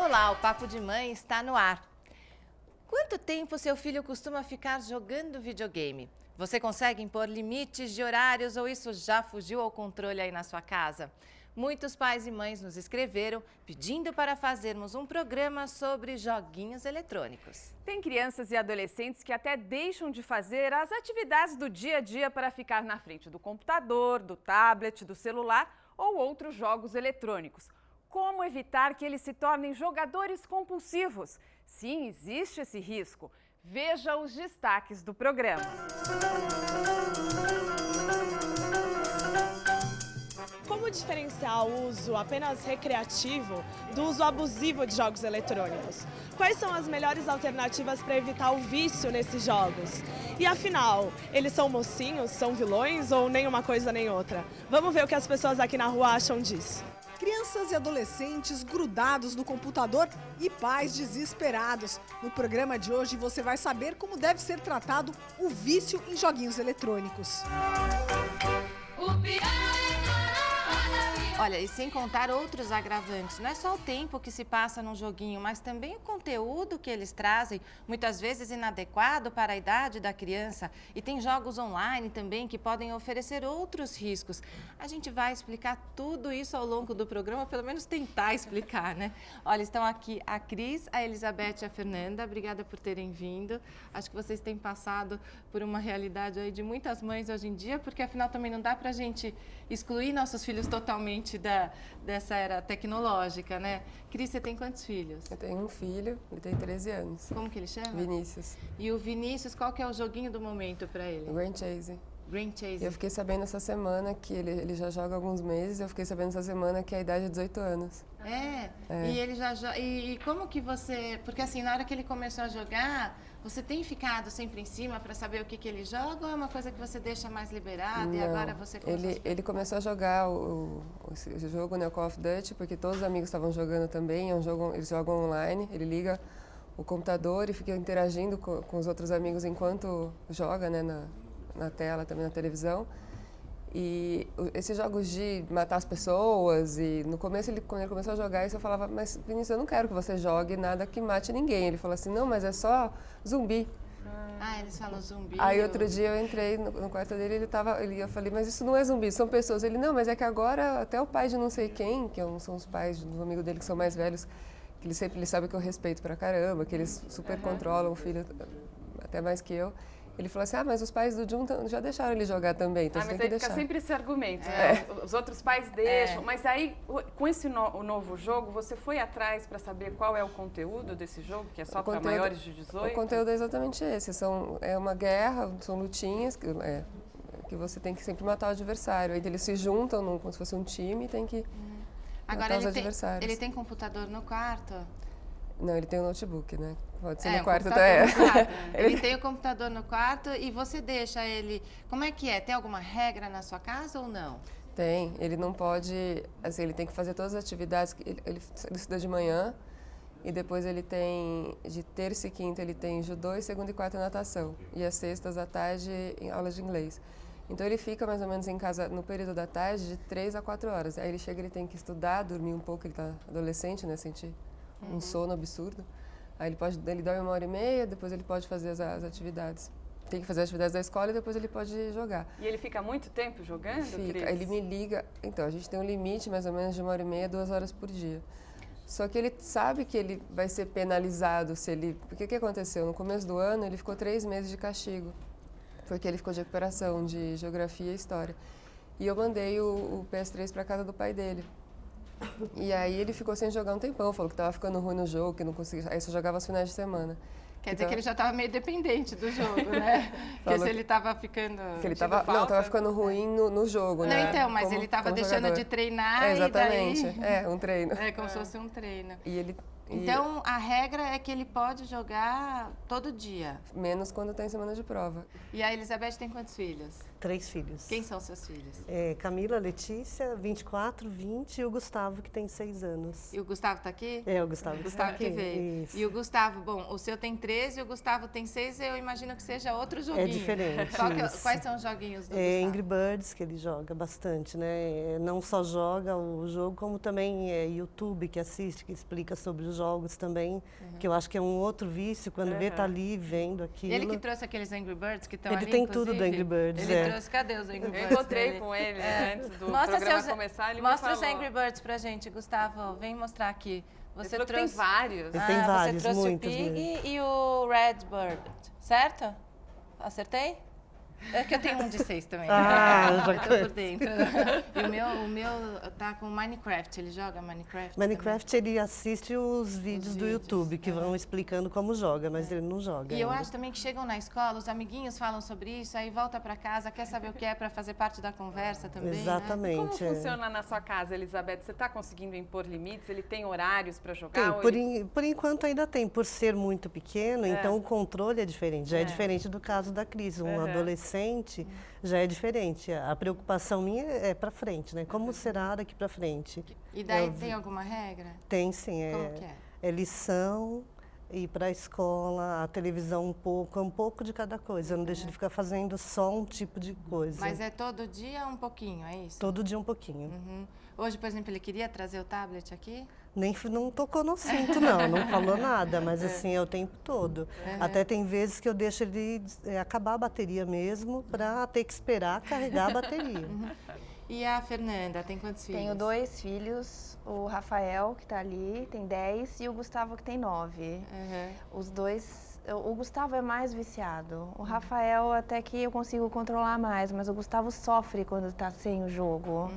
Olá, o Papo de Mãe está no ar. Quanto tempo seu filho costuma ficar jogando videogame? Você consegue impor limites de horários ou isso já fugiu ao controle aí na sua casa? Muitos pais e mães nos escreveram pedindo para fazermos um programa sobre joguinhos eletrônicos. Tem crianças e adolescentes que até deixam de fazer as atividades do dia a dia para ficar na frente do computador, do tablet, do celular ou outros jogos eletrônicos. Como evitar que eles se tornem jogadores compulsivos? Sim, existe esse risco. Veja os destaques do programa. Como diferenciar o uso apenas recreativo do uso abusivo de jogos eletrônicos? Quais são as melhores alternativas para evitar o vício nesses jogos? E afinal, eles são mocinhos, são vilões ou nem uma coisa nem outra? Vamos ver o que as pessoas aqui na rua acham disso. Crianças e adolescentes grudados no computador e pais desesperados. No programa de hoje você vai saber como deve ser tratado o vício em joguinhos eletrônicos. Olha, e sem contar outros agravantes, não é só o tempo que se passa num joguinho, mas também o conteúdo que eles trazem, muitas vezes inadequado para a idade da criança. E tem jogos online também que podem oferecer outros riscos. A gente vai explicar tudo isso ao longo do programa, pelo menos tentar explicar, né? Olha, estão aqui a Cris, a Elizabeth e a Fernanda, obrigada por terem vindo. Acho que vocês têm passado por uma realidade aí de muitas mães hoje em dia, porque afinal também não dá pra gente excluir nossos filhos totalmente dessa era tecnológica, né? Cris, você tem quantos filhos? Eu tenho um filho, ele tem 13 anos. Como que ele chama? Vinícius. E o Vinícius, qual que é o joguinho do momento para ele? Grand Chase. Grand Chase. Eu fiquei sabendo essa semana que ele já joga há alguns meses, eu fiquei sabendo essa semana que a idade é 18 anos. É? E ele já joga. E como que você... Porque assim, na hora que ele começou a jogar, você tem ficado sempre em cima para saber o que ele joga ou é uma coisa que você deixa mais liberada e agora você começou ele começou a jogar o jogo, né, o Call of Duty, porque todos os amigos estavam jogando também, eles jogam online, ele liga o computador e fica interagindo com os outros amigos enquanto joga, né, na tela, também na televisão. E esses jogos de matar as pessoas, e no começo, quando ele começou a jogar isso, eu falava, mas Vinícius, eu não quero que você jogue nada que mate ninguém. Ele falou assim, não, mas é só zumbi. Ah, eles falam zumbi. Aí outro dia eu entrei no quarto dele, eu falei, mas isso não é zumbi, são pessoas. Ele, não, mas é que agora até o pai de não sei quem, que são os pais do amigo dele que são mais velhos, que ele sabe que eu respeito pra caramba, que eles super controlam o filho, até mais que eu. Ele falou assim, mas os pais do Jun já deixaram ele jogar também, então você tem que deixar. Fica sempre esse argumento, né? Os outros pais deixam, mas aí, com esse novo jogo, você foi atrás para saber qual é o conteúdo desse jogo, que é só para maiores de 18? O conteúdo é exatamente esse, é uma guerra, são lutinhas, que você tem que sempre matar o adversário. Aí eles se juntam como se fosse um time e tem que matar os adversários. Ele tem computador no quarto? Não, ele tem um notebook, né? Pode ser no um quarto até. Ele tem o computador no quarto e você deixa ele... Como é que é? Tem alguma regra na sua casa ou não? Tem. Ele não pode... Assim, ele tem que fazer todas as atividades. Ele estuda de manhã e depois ele tem... De terça e quinta ele tem judô e segunda e quarta natação. E às sextas à tarde em aulas de inglês. Então ele fica mais ou menos em casa no período da tarde de 3 a 4 horas. Aí ele chega, ele tem que estudar, dormir um pouco, ele tá adolescente, né? Sentir um sono absurdo. Aí ele dorme 1h30, depois ele pode fazer as atividades. Tem que fazer as atividades da escola e depois ele pode jogar. E ele fica muito tempo jogando, Fica. Cris? Ele me liga... Então, a gente tem um limite mais ou menos de 1h30, 2 horas por dia. Só que ele sabe que ele vai ser penalizado se ele... Porque o que aconteceu? No começo do ano, ele ficou 3 meses de castigo. Porque ele ficou de recuperação de geografia e história. E eu mandei o PS3 para casa do pai dele. E aí ele ficou sem jogar um tempão, falou que estava ficando ruim no jogo, que não conseguia, aí só jogava aos finais de semana. Quer dizer que ele já estava meio dependente do jogo, né? Porque se ele estava ficando... Que ele estava ficando ruim no jogo, não, né? Não, então, mas ele estava deixando jogador. De treinar exatamente. E daí... um treino. É como se fosse um treino. Então, a regra é que ele pode jogar todo dia. Menos quando tem semana de prova. E a Elizabeth tem quantos filhos? 3 filhos. Quem são seus filhos? Camila, Letícia, 24, 20 e o Gustavo, que tem 6 anos. E o Gustavo tá aqui? O Gustavo O que Gustavo está aqui. que veio. Isso. E o Gustavo, bom, o seu tem 13 e o Gustavo tem 6, eu imagino que seja outro joguinho. É diferente, Quais são os joguinhos do Gustavo? Angry Birds, que ele joga bastante, né? Não só joga o jogo, como também YouTube, que assiste, que explica sobre os jogos também, que eu acho que é um outro vício, quando vê, tá ali vendo aquilo. Ele que trouxe aqueles Angry Birds que estão ali, Ele tem tudo do Angry Birds, Ele trouxe, cadê os Angry Birds? Eu encontrei com ele antes do programa começar, ele mostra me os falou. Angry Birds pra gente, Gustavo, vem mostrar aqui. Você Ele falou que tem vários. Ele tem vários, você trouxe muitos o Pig mesmo. e o Red Bird, certo? Acertei? É que eu tenho um de 6 também. Eu tô por dentro. E o meu tá com Minecraft. Ele joga Minecraft? Minecraft, ele assiste os vídeos do YouTube, que vão explicando como joga, mas ele não joga E eu ainda. acho também que chegam na escola, os amiguinhos falam sobre isso, aí volta pra casa, quer saber o que é pra fazer parte da conversa também, né? Exatamente. Como funciona na sua casa, Elizabeth? Você está conseguindo impor limites? Ele tem horários para jogar? Tem, ou por enquanto ainda tem, por ser muito pequeno, então o controle é diferente. Já é diferente do caso da Cris, um adolescente já é diferente. A preocupação minha é para frente, né? Como será daqui para frente? E daí tem alguma regra? Tem sim, Como que é? É lição, ir para a escola, a televisão um pouco de cada coisa. Eu não deixo de ficar fazendo só um tipo de coisa. Mas é todo dia um pouquinho, é isso? Todo dia um pouquinho. Hoje, por exemplo, ele queria trazer o tablet aqui? Não tocou no cinto, não falou nada, mas assim, é o tempo todo. Até tem vezes que eu deixo ele acabar a bateria mesmo, para ter que esperar carregar a bateria. E a Fernanda, tem quantos filhos? Tenho 2 filhos, o Rafael, que está ali, tem 10, e o Gustavo, que tem 9. Os dois... O Gustavo é mais viciado. O Rafael até que eu consigo controlar mais, mas o Gustavo sofre quando está sem o jogo.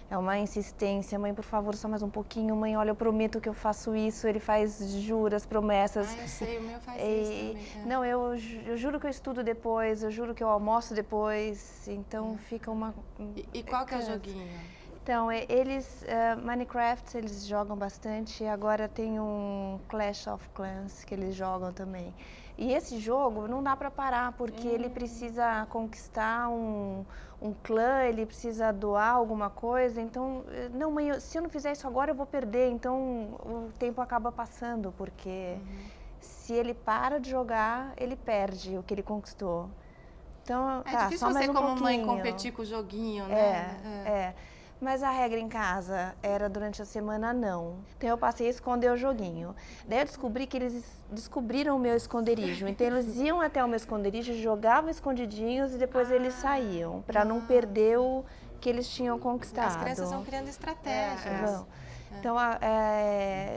É uma insistência. Mãe, por favor, só mais um pouquinho. Mãe, olha, eu prometo que eu faço isso. Ele faz juras, promessas. Eu sei, o meu faz isso também. Não, eu juro que eu estudo depois, eu juro que eu almoço depois. Então fica uma... E qual que é o joguinho? Então, eles, Minecraft, eles jogam bastante. Agora tem um Clash of Clans que eles jogam também. E esse jogo não dá para parar, porque ele precisa conquistar um clã, ele precisa doar alguma coisa. Então, não, mãe, se eu não fizer isso agora, eu vou perder. Então, o tempo acaba passando, porque se ele para de jogar, ele perde o que ele conquistou. Então, É tá, difícil só mais você, um como mãe, pouquinho. competir com o joguinho, né? Mas a regra em casa era durante a semana não. Então eu passei a esconder o joguinho. Daí eu descobri que eles descobriram o meu esconderijo. Então eles iam até o meu esconderijo, jogavam escondidinhos e depois eles saíam, para não perder o que eles tinham conquistado. As crianças vão criando estratégias. Vão. Então,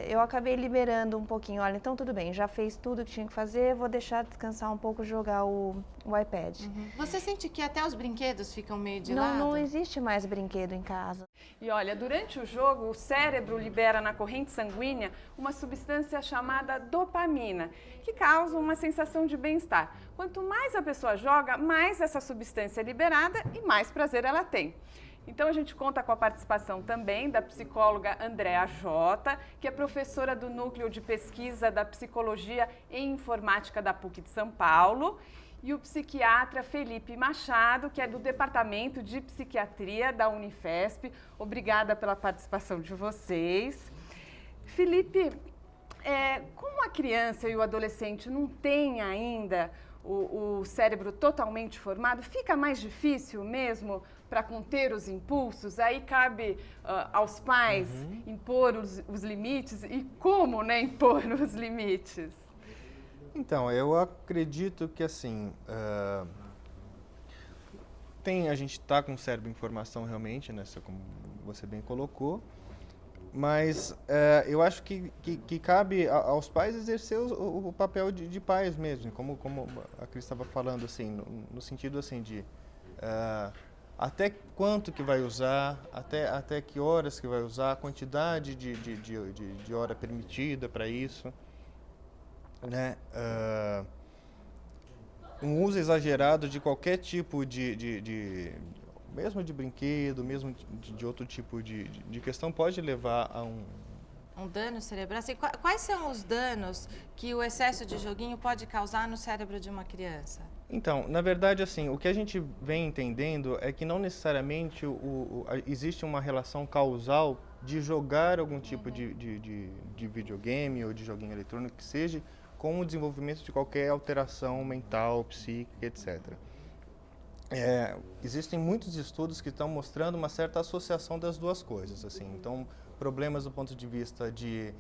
eu acabei liberando um pouquinho. Olha, então tudo bem, já fez tudo que tinha que fazer, vou deixar descansar um pouco, jogar o iPad. Você sente que até os brinquedos ficam meio de Não, lado? não existe mais brinquedo em casa. E olha, durante o jogo, o cérebro libera na corrente sanguínea uma substância chamada dopamina, que causa uma sensação de bem-estar. Quanto mais a pessoa joga, mais essa substância é liberada e mais prazer ela tem. Então a gente conta com a participação também da psicóloga Andréa Jota, que é professora do Núcleo de Pesquisa da Psicologia e Informática da PUC de São Paulo, e o psiquiatra Felipe Machado, que é do Departamento de Psiquiatria da Unifesp. Obrigada pela participação de vocês. Felipe, como a criança e o adolescente não têm ainda o cérebro totalmente formado, fica mais difícil mesmo para conter os impulsos? Aí cabe aos pais impor os limites. E como, né, impor os limites? Então, eu acredito que assim, a gente está com o cérebro em formação realmente, né, como você bem colocou, mas eu acho que cabe aos pais exercer o papel de pais mesmo, como a Cris estava falando, assim, no sentido assim de até quanto que vai usar, até que horas que vai usar, a quantidade de hora permitida para isso, né? Um uso exagerado de qualquer tipo mesmo de brinquedo, mesmo de outro tipo de questão, pode levar a um dano cerebral. Assim, quais são os danos que o excesso de joguinho pode causar no cérebro de uma criança? Então, na verdade, assim, o que a gente vem entendendo é que não necessariamente existe uma relação causal de jogar algum tipo de videogame ou de joguinho eletrônico que seja com o desenvolvimento de qualquer alteração mental, psíquica, etc. Existem muitos estudos que estão mostrando uma certa associação das duas coisas, assim. Então, problemas do ponto de vista de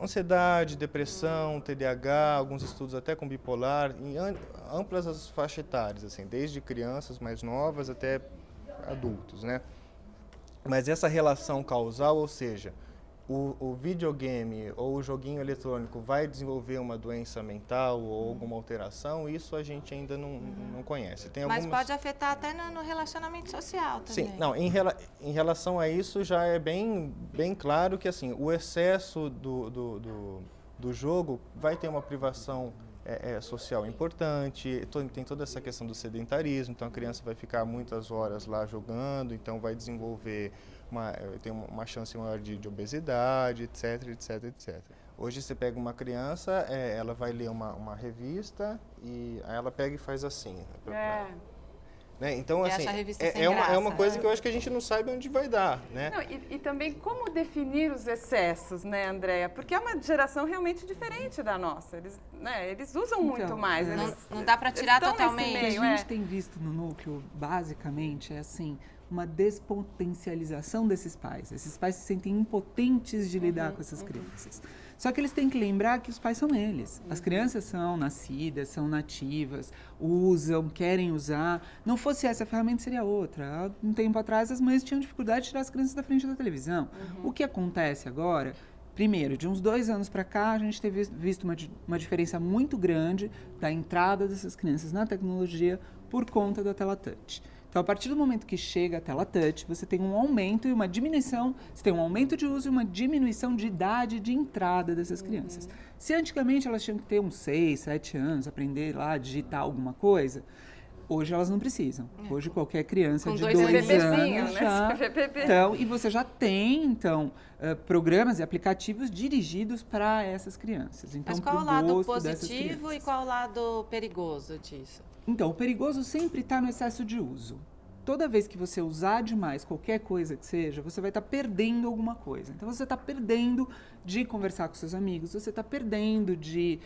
ansiedade, depressão, TDAH, alguns estudos até com bipolar, em amplas as faixas etárias, assim, desde crianças mais novas até adultos, né? Mas essa relação causal, ou seja, o videogame ou o joguinho eletrônico vai desenvolver uma doença mental ou alguma alteração, isso a gente ainda não conhece. Tem Mas pode afetar até no relacionamento social também. Sim, não, em relação a isso já é bem claro que assim, o excesso do jogo vai ter uma privação social importante, tem toda essa questão do sedentarismo, então a criança vai ficar muitas horas lá jogando, então vai desenvolver tem uma chance maior de obesidade, etc. Hoje você pega uma criança, ela vai ler uma revista e aí ela pega e faz assim. Né? Então, assim, é uma coisa que eu acho que a gente não sabe onde vai dar, né? Não, e também como definir os excessos, né, Andréa? Porque é uma geração realmente diferente da nossa. Eles usam muito mais. Não dá para tirar totalmente. O que a gente tem visto no núcleo, basicamente, é assim, uma despotencialização desses pais. Esses pais se sentem impotentes de lidar com essas crianças. Só que eles têm que lembrar que os pais são eles. As crianças são nascidas, são nativas, usam, querem usar. Não fosse essa ferramenta, seria outra. Há um tempo atrás, as mães tinham dificuldade de tirar as crianças da frente da televisão. O que acontece agora? Primeiro, de uns 2 anos para cá, a gente tem visto uma diferença muito grande da entrada dessas crianças na tecnologia por conta da tela touch. Então, a partir do momento que chega a tela touch, você tem um aumento e uma diminuição, você tem um aumento de uso e uma diminuição de idade de entrada dessas crianças. Se antigamente elas tinham que ter uns 6, 7 anos, aprender lá a digitar alguma coisa, hoje elas não precisam. Hoje qualquer criança com de 2 anos já... Então, e você já tem, programas e aplicativos dirigidos para essas crianças. Então, mas qual o lado positivo e qual o lado perigoso disso? Então, o perigoso sempre está no excesso de uso. Toda vez que você usar demais qualquer coisa que seja, você vai estar perdendo alguma coisa. Então, você está perdendo de conversar com seus amigos, você está perdendo de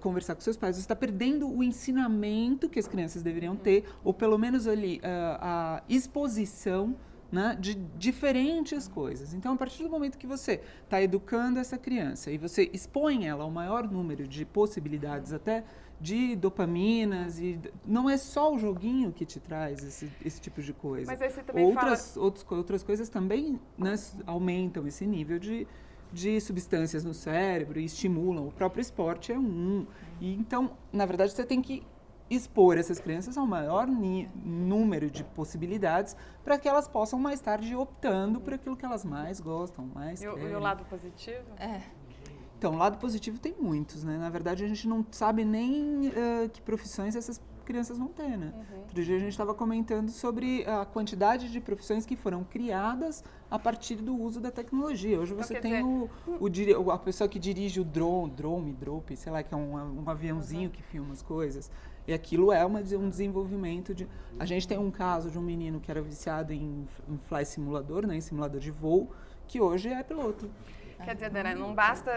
conversar com seus pais, você está perdendo o ensinamento que as crianças deveriam ter, ou pelo menos ali a exposição, né, de diferentes coisas. Então, a partir do momento que você está educando essa criança e você expõe ela ao maior número de possibilidades até de dopaminas, e não é só o joguinho que te traz esse tipo de coisa. Mas aí você também outras coisas também, né, aumentam esse nível de substâncias no cérebro e estimulam. O próprio esporte é E então, na verdade, você tem que expor essas crianças ao maior número de possibilidades para que elas possam mais tarde ir optando por aquilo que elas mais gostam, mais querem. E o lado positivo? Então, o lado positivo tem muitos, né? Na verdade, a gente não sabe nem que profissões essas crianças vão ter, né? Outro dia a gente estava comentando sobre a quantidade de profissões que foram criadas a partir do uso da tecnologia. Hoje você tem a pessoa que dirige o drone, sei lá, que é um aviãozinho que filma as coisas. E aquilo é um desenvolvimento de... A gente tem um caso de um menino que era viciado em fly simulador, né? Em simulador de voo, que hoje é piloto. Quer dizer, Dana, não basta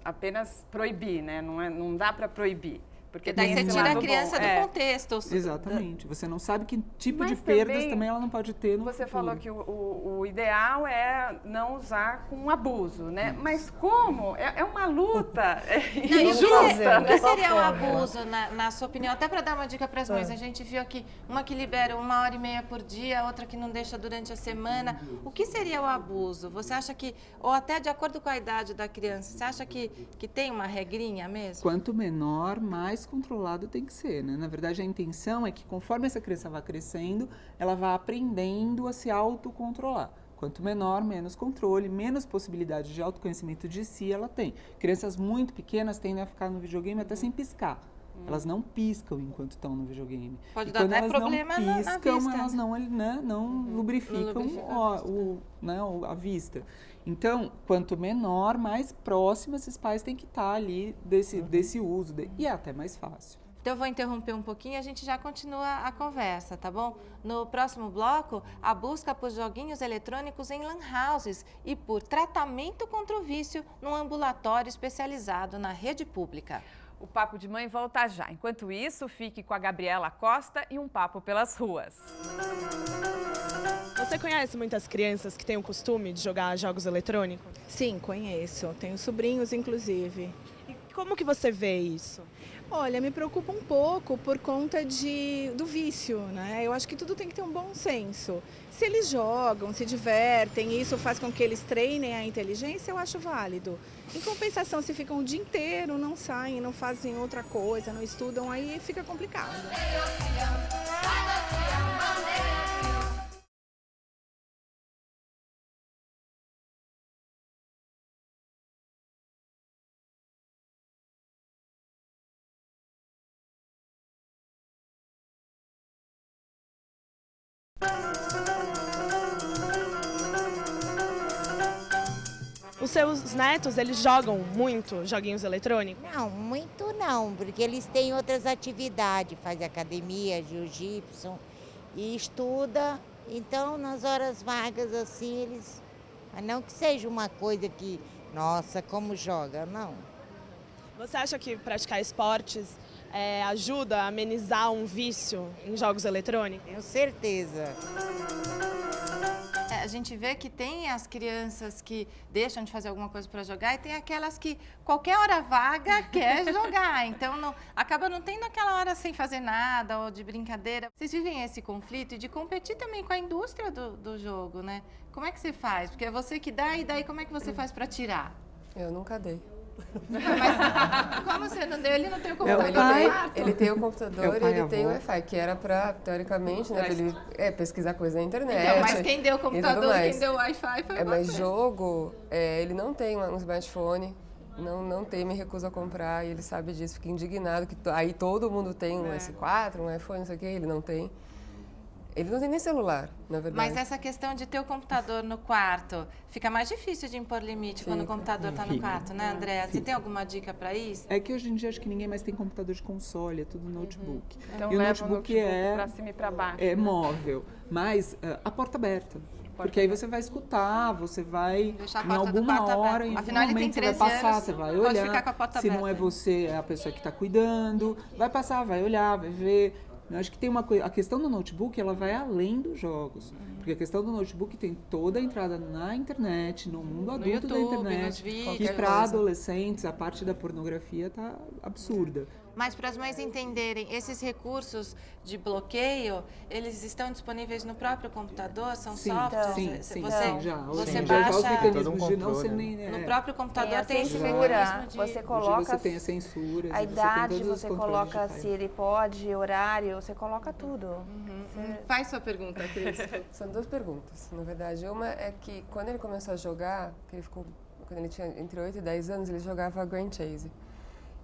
apenas proibir, né? Não dá para proibir. Porque daí você tira a criança do contexto. Exatamente. Você não sabe que tipo de perdas também ela não pode ter no Você futuro. falou que o ideal é não usar com abuso, né? Mas como? É uma luta injusta. O que seria o abuso, na sua opinião? Até para dar uma dica para as mães. A gente viu aqui uma que libera 1h30 por dia, outra que não deixa durante a semana. O que seria o abuso? Você acha que, ou até de acordo com a idade da criança, você acha que tem uma regrinha mesmo? Quanto menor, mais controlado tem que ser, né? Na verdade, a intenção é que conforme essa criança vai crescendo, ela vai aprendendo a se autocontrolar. Quanto menor, menos controle, menos possibilidade de autoconhecimento de si ela tem. Crianças muito pequenas tendem a ficar no videogame até sem piscar. Elas não piscam enquanto estão no videogame. Pode E dar quando até elas problema não na piscam, vista. elas não lubrificam a vista. Então, quanto menor, mais próximo esses pais têm que estar ali desse uso. E é até mais fácil. Então, eu vou interromper um pouquinho e a gente já continua a conversa, tá bom? No próximo bloco, a busca por joguinhos eletrônicos em lan houses e por tratamento contra o vício num ambulatório especializado na rede pública. O Papo de Mãe volta já. Enquanto isso, fique com a Gabriela Costa e um papo pelas ruas. Você conhece muitas crianças que têm o costume de jogar jogos eletrônicos? Sim, conheço. Tenho sobrinhos, inclusive. E como que você vê isso? Olha, me preocupa um pouco por conta do vício, né? Eu acho que tudo tem que ter um bom senso. Se eles jogam, se divertem, e isso faz com que eles treinem a inteligência, eu acho válido. Em compensação, se ficam o dia inteiro, não saem, não fazem outra coisa, não estudam, aí fica complicado. Os seus netos, eles jogam muito joguinhos eletrônicos? Não, muito não, porque eles têm outras atividades, faz academia, jiu-jitsu e estuda. Então, nas horas vagas assim, eles... Mas não que seja uma coisa que, nossa, como joga, não. Você acha que praticar esportes ajuda a amenizar um vício em jogos eletrônicos? Tenho certeza. A gente vê que tem as crianças que deixam de fazer alguma coisa para jogar e tem aquelas que qualquer hora vaga quer jogar. Então, acaba não tendo aquela hora sem fazer nada ou de brincadeira. Vocês vivem esse conflito e de competir também com a indústria do jogo, né? Como é que você faz? Porque é você que dá e daí como é que você faz para tirar? Eu nunca dei. Mas como você não deu? Ele não tem o computador. Ele tem o computador e ele tem o Wi-Fi, que era para, teoricamente, né, pra ele pesquisar coisa na internet. Então, mas quem deu o computador, quem deu o Wi-Fi foi você. Mas jogo, ele não tem um smartphone, não tem, me recusa a comprar, e ele sabe disso, fica indignado, que aí todo mundo tem um S4, um iPhone, não sei o que, ele não tem. Ele não tem nem celular, na verdade. Mas essa questão de ter o computador no quarto, fica mais difícil de impor limite quando o computador está no quarto, né, Andréa? Você tem alguma dica para isso? É que hoje em dia acho que ninguém mais tem computador de console, é tudo notebook. Então e o leva notebook para cima e para baixo. É móvel, mas a porta aberta. Porque aí você vai escutar, você vai em alguma hora, em algum momento você vai passar, você vai olhar. Se não é você, é a pessoa que está cuidando, vai passar, vai olhar, vai ver. Eu acho que tem uma coisa, a questão do notebook, ela vai além dos jogos. Porque a questão do notebook tem toda a entrada na internet, no mundo adulto YouTube, da internet, que para adolescentes a parte da pornografia tá absurda. Mas para as mães entenderem, esses recursos de bloqueio, eles estão disponíveis no próprio computador? São softwares? Sim, já. Você baixa os mecanismos de não ser nem... No próprio computador tem esse censura, mecanismo de... você coloca você tem a censura, a idade, você coloca se ele pode, horário, você coloca tudo. Faz sua pergunta, Cris. São duas perguntas, na verdade. Uma é que quando ele começou a jogar, quando ele tinha entre 8 e 10 anos, ele jogava Grand Chase.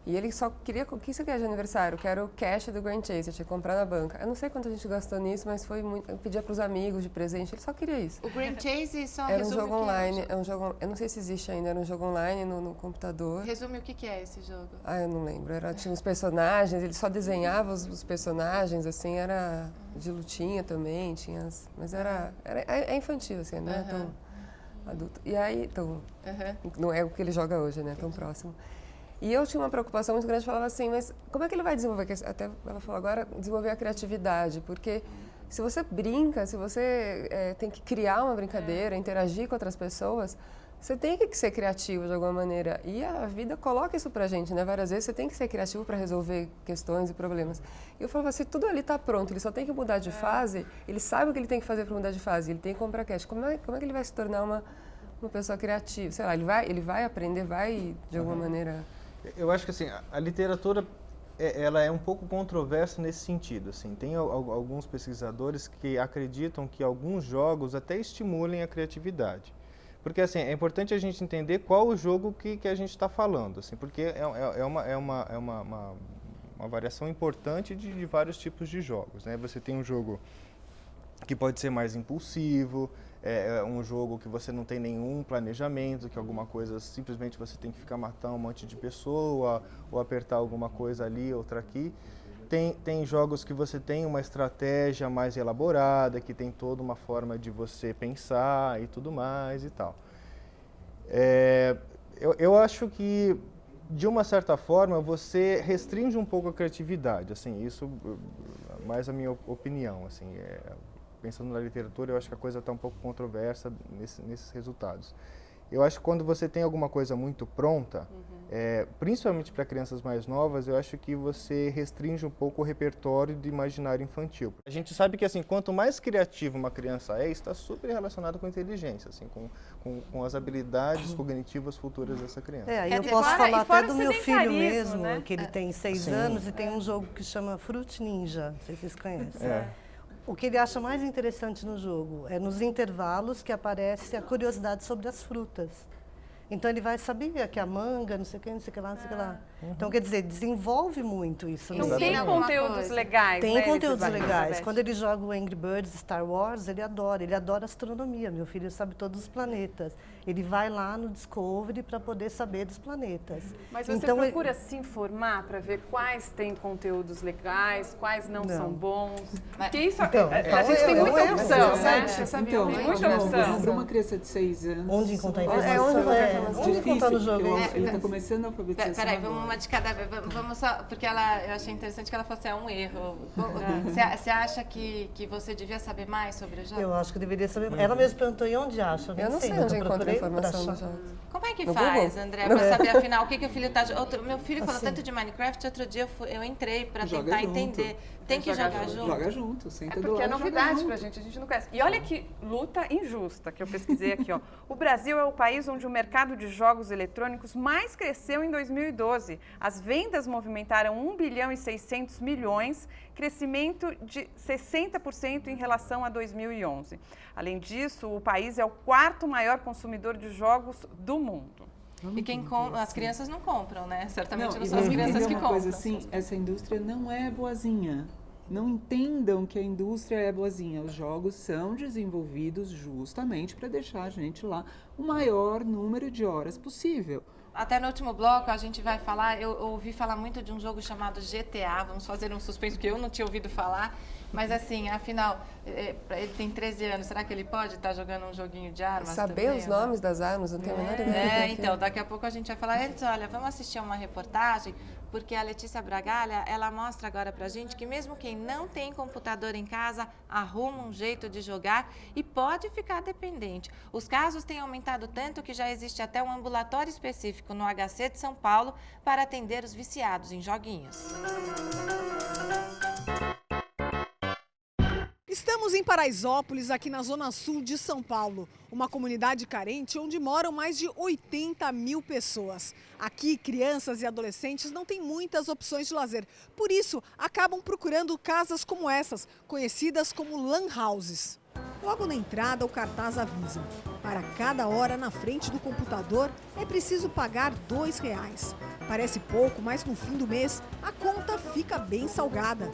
E ele só queria... O que você quer de aniversário? Eu quero o cash do Grand Chase, eu tinha que comprar na banca. Eu não sei quanto a gente gastou nisso, mas foi muito... Eu pedia para os amigos de presente, ele só queria isso. O Grand Chase só era resume um jogo online, é um jogo... Eu não sei se existe ainda, era um jogo online no computador. Resume o que é esse jogo? Eu não lembro. Tinha os personagens, ele só desenhava os personagens, assim, era de lutinha também, tinha... Mas é infantil, assim, não é tão adulto. E aí, não é o que ele joga hoje, né, tão próximo. E eu tinha uma preocupação muito grande, falava assim, mas como é que ele vai desenvolver, até ela falou agora, desenvolver a criatividade? Porque se você brinca, se você tem que criar uma brincadeira, interagir com outras pessoas, você tem que ser criativo de alguma maneira. E a vida coloca isso pra gente, né? Várias vezes você tem que ser criativo para resolver questões e problemas. E eu falava assim, tudo ali tá pronto, ele só tem que mudar de fase, ele sabe o que ele tem que fazer para mudar de fase, ele tem que comprar cash. Como é que ele vai se tornar uma pessoa criativa? Sei lá, ele vai aprender, vai de alguma maneira... Eu acho que assim, a literatura ela é um pouco controversa nesse sentido. Assim. Tem alguns pesquisadores que acreditam que alguns jogos até estimulem a criatividade. Porque assim, é importante a gente entender qual o jogo que a gente está falando. Assim, porque é uma uma variação importante de vários tipos de jogos, né? Você tem um jogo que pode ser mais impulsivo, é um jogo que você não tem nenhum planejamento, que alguma coisa simplesmente você tem que ficar matando um monte de pessoa ou apertar alguma coisa ali, outra aqui. Tem jogos que você tem uma estratégia mais elaborada, que tem toda uma forma de você pensar e tudo mais e tal. Eu acho que, de uma certa forma, você restringe um pouco a criatividade, assim, isso é mais a minha opinião, assim, pensando na literatura, eu acho que a coisa está um pouco controversa nesses resultados. Eu acho que quando você tem alguma coisa muito pronta, principalmente para crianças mais novas, eu acho que você restringe um pouco o repertório do imaginário infantil. A gente sabe que, assim, quanto mais criativa uma criança está super relacionado com a inteligência, assim, com as habilidades cognitivas futuras dessa criança. Eu posso falar até do meu filho mesmo, né? que ele tem 6 anos e tem um jogo que chama Fruit Ninja, não sei se vocês conhecem. O que ele acha mais interessante no jogo é nos intervalos que aparece a curiosidade sobre as frutas. Então ele vai saber que a manga, não sei o que, não sei o que lá, não sei o que lá. Então, quer dizer, desenvolve muito isso. Não tem conteúdos legais, tem, né? Tem conteúdos legais. Quando ele joga o Angry Birds Star Wars, ele adora astronomia. Meu filho sabe todos os planetas. Ele vai lá no Discovery para poder saber dos planetas. Mas você procura se informar para ver quais têm conteúdos legais, quais não são bons? Porque isso, a gente tem muita opção, né? Então, tem muita opção. Para uma criança de 6 anos... Onde encontrar informação? Onde encontrar no jogo? Ele está começando a alfabetização. Peraí, vamos uma de cada vez. Vamos só, porque eu achei interessante que ela falou assim, é um erro. Você acha que você devia saber mais sobre o jogo? Eu acho que deveria saber. Ela mesma perguntou, e onde acha? Eu não sei onde encontra a informação do jogo. Como é que faz, André, para saber afinal o que o filho está jogando? Meu filho falou tanto de Minecraft, outro dia eu entrei para tentar entender. Tem que jogar junto? Joga junto, senta do lado. Porque é novidade pra gente, a gente não conhece. E olha que luta injusta que eu pesquisei aqui, ó. O Brasil é o país onde o mercado de jogos eletrônicos mais cresceu em 2012. As vendas movimentaram 1 bilhão e 600 milhões, crescimento de 60% em relação a 2011. Além disso, o país é o 4º maior consumidor de jogos do mundo. E as crianças não compram, né? Certamente não são as crianças que compram. Coisa assim, essa indústria não é boazinha. Não entendam que a indústria é boazinha. Os jogos são desenvolvidos justamente para deixar a gente lá o maior número de horas possível. Até no último bloco a gente vai falar, eu ouvi falar muito de um jogo chamado GTA, vamos fazer um suspense, porque eu não tinha ouvido falar, mas assim, afinal, ele tem 13 anos, será que ele pode estar jogando um joguinho de armas? Saber também, os nomes das armas, não tenho a menor ideia. Então, daqui a pouco a gente vai falar, eles, olha, vamos assistir a uma reportagem, porque a Letícia Bragalha, ela mostra agora pra gente que mesmo quem não tem computador em casa, arruma um jeito de jogar e pode ficar dependente. Os casos têm aumentado tanto que já existe até um ambulatório específico no HC de São Paulo para atender os viciados em joguinhos. Estamos em Paraisópolis, aqui na zona sul de São Paulo, uma comunidade carente onde moram mais de 80 mil pessoas. Aqui, crianças e adolescentes não têm muitas opções de lazer, por isso acabam procurando casas como essas, conhecidas como lan houses. Logo na entrada, o cartaz avisa: para cada hora na frente do computador é preciso pagar R$2. Parece pouco, mas no fim do mês a conta fica bem salgada.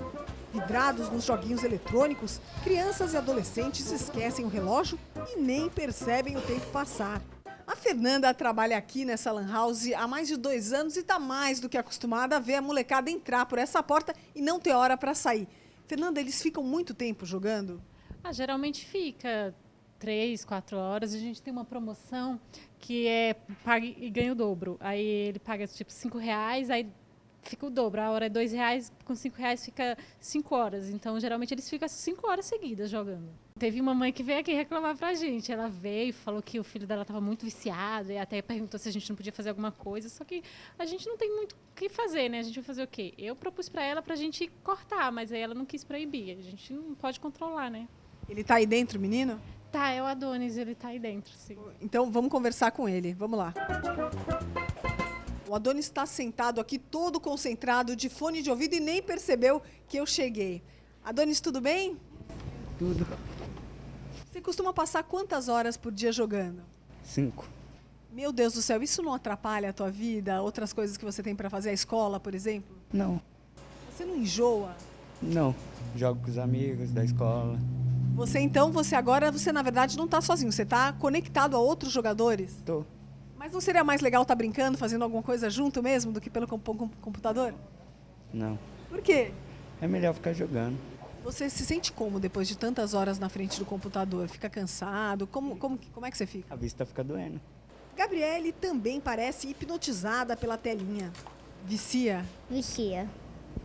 Vidrados nos joguinhos eletrônicos, crianças e adolescentes esquecem o relógio e nem percebem o tempo passar. A Fernanda trabalha aqui nessa lan house há mais de 2 anos e está mais do que acostumada a ver a molecada entrar por essa porta e não ter hora para sair. Fernanda, eles ficam muito tempo jogando? Geralmente fica 3, 4 horas. A gente tem uma promoção que é paga e ganha o dobro. Aí ele paga tipo R$5, aí fica o dobro. A hora é R$2, com R$5 fica 5 horas. Então, geralmente, eles ficam 5 horas seguidas jogando. Teve uma mãe que veio aqui reclamar pra gente. Ela veio e falou que o filho dela estava muito viciado e até perguntou se a gente não podia fazer alguma coisa. Só que a gente não tem muito o que fazer, né? A gente vai fazer o quê? Eu propus pra ela pra gente cortar, mas aí ela não quis proibir. A gente não pode controlar, né? Ele tá aí dentro, menino? Tá, é o Adonis, ele tá aí dentro, sim. Então, vamos conversar com ele. Vamos lá. O Adonis está sentado aqui todo concentrado, de fone de ouvido e nem percebeu que eu cheguei. Adonis, tudo bem? Tudo. Você costuma passar quantas horas por dia jogando? 5. Meu Deus do céu, isso não atrapalha a tua vida? Outras coisas que você tem para fazer, a escola, por exemplo? Não. Você não enjoa? Não, jogo com os amigos da escola. Você na verdade não está sozinho, você está conectado a outros jogadores? Tô. Mas não seria mais legal estar brincando, fazendo alguma coisa junto mesmo, do que pelo computador? Não. Por quê? É melhor ficar jogando. Você se sente como depois de tantas horas na frente do computador? Fica cansado? Como é que você fica? A vista fica doendo. Gabriele também parece hipnotizada pela telinha. Vicia? Vicia.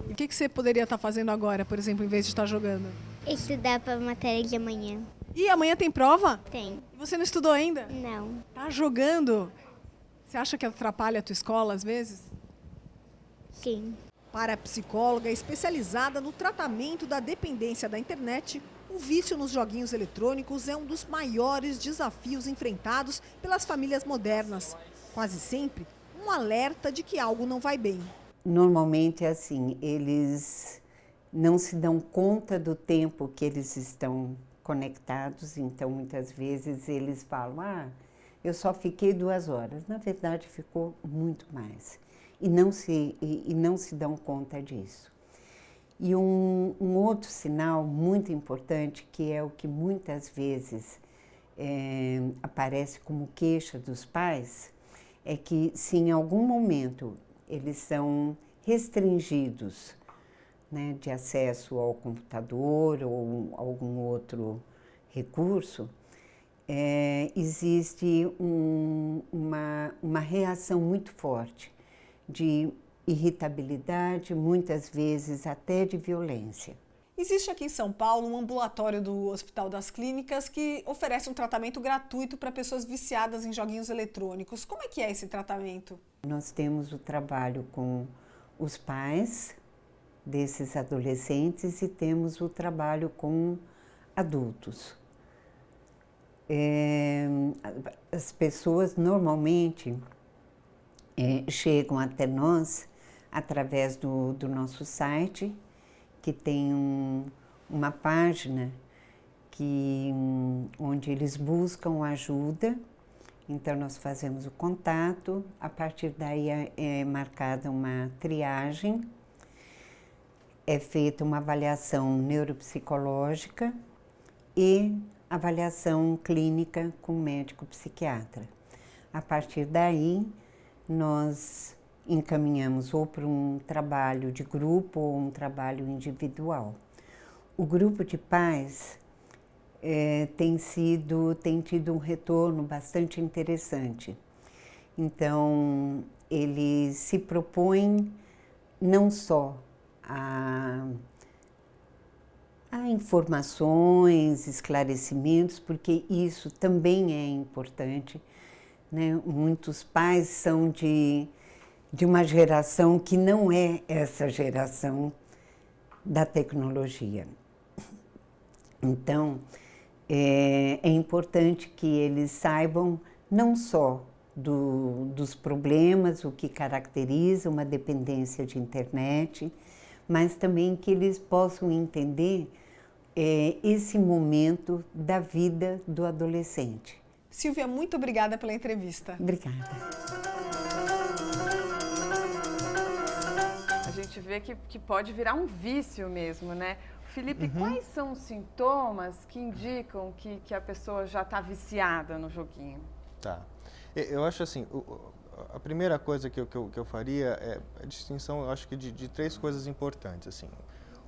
E o que você poderia estar fazendo agora, por exemplo, em vez de estar jogando? Estudar para a matéria de amanhã. E amanhã tem prova? Tem. E você não estudou ainda? Não. Tá jogando? Você acha que atrapalha a tua escola às vezes? Sim. Para a psicóloga especializada no tratamento da dependência da internet, o vício nos joguinhos eletrônicos é um dos maiores desafios enfrentados pelas famílias modernas. Quase sempre, um alerta de que algo não vai bem. Normalmente é assim, eles não se dão conta do tempo que eles estão conectados, então muitas vezes eles falam, eu só fiquei 2 horas. Na verdade ficou muito mais. E não se dão conta disso. E um outro sinal muito importante, que é o que muitas vezes aparece como queixa dos pais, é que se em algum momento eles são restringidos, né, de acesso ao computador ou algum outro recurso, existe uma reação muito forte de irritabilidade, muitas vezes até de violência. Existe aqui em São Paulo um ambulatório do Hospital das Clínicas que oferece um tratamento gratuito para pessoas viciadas em joguinhos eletrônicos. Como é que é esse tratamento? Nós temos o trabalho com os pais desses adolescentes e temos o trabalho com adultos. As pessoas normalmente chegam até nós através do nosso site, que tem uma página onde eles buscam ajuda. Então nós fazemos o contato, a partir daí é marcada uma triagem, é feita uma avaliação neuropsicológica e avaliação clínica com médico psiquiatra. A partir daí, nós encaminhamos ou para um trabalho de grupo ou um trabalho individual. O grupo de pais tem tido um retorno bastante interessante. Então, eles se propõem não só a informações, esclarecimentos, porque isso também é importante, né? Muitos pais são de uma geração que não é essa geração da tecnologia. Então, é importante que eles saibam não só dos problemas, o que caracteriza uma dependência de internet, mas também que eles possam entender esse momento da vida do adolescente. Silvia, muito obrigada pela entrevista. Obrigada. A gente vê que pode virar um vício mesmo, né? Felipe, quais são os sintomas que indicam que a pessoa já está viciada no joguinho? Tá. Eu acho assim, a primeira coisa que eu faria é a distinção, eu acho que de 3 coisas importantes, assim.